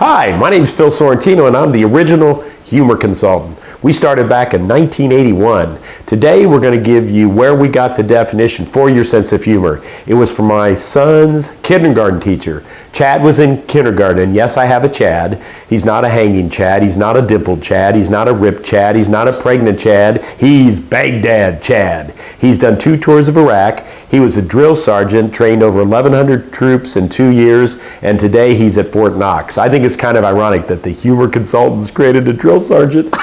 Hi, my name is Phil Sorrentino and I'm the original humor consultant. We started back in 1981. Today we're going to give you where we got the definition for your sense of humor. It was from my son's kindergarten teacher. Chad was in kindergarten, and yes, I have a Chad. He's not a hanging Chad, he's not a dimpled Chad, he's not a ripped Chad, he's not a pregnant Chad, he's Baghdad Chad. He's done 2 tours of Iraq. He was a drill sergeant, trained over 1,100 troops in 2 years, and today he's at Fort Knox. I think it's kind of ironic that the humor consultants created a drill sergeant.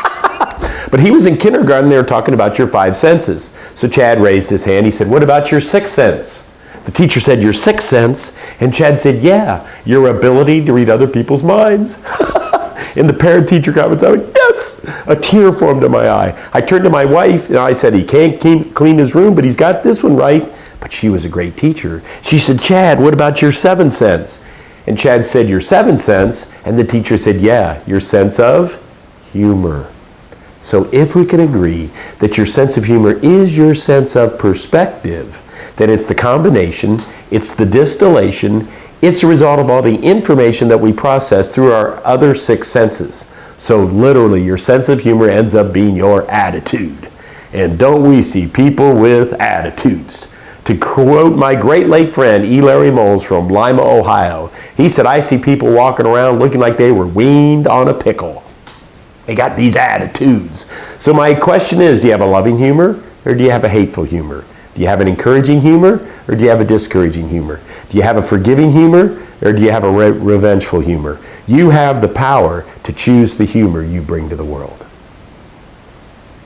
But he was in kindergarten, they were talking about your 5 senses. So Chad raised his hand, he said, "What about your 6th sense?" The teacher said, "Your 6th sense?" And Chad said, "Yeah, your ability to read other people's minds." In the parent-teacher conference, I went, "Yes!" A tear formed in my eye. I turned to my wife and I said, "He can't clean his room, but he's got this one right." But she was a great teacher. She said, "Chad, what about your 7th sense?" And Chad said, "Your 7th sense?" And the teacher said, "Yeah, your sense of humor." So if we can agree that your sense of humor is your sense of perspective, then it's the combination, it's the distillation, it's the result of all the information that we process through our other 6 senses. So literally, your sense of humor ends up being your attitude. And don't we see people with attitudes? To quote my great late friend, E. Larry Moles from Lima, Ohio, he said, "I see people walking around looking like they were weaned on a pickle." They got these attitudes. So my question is, do you have a loving humor or do you have a hateful humor? Do you have an encouraging humor or do you have a discouraging humor? Do you have a forgiving humor or do you have a revengeful humor? You have the power to choose the humor you bring to the world.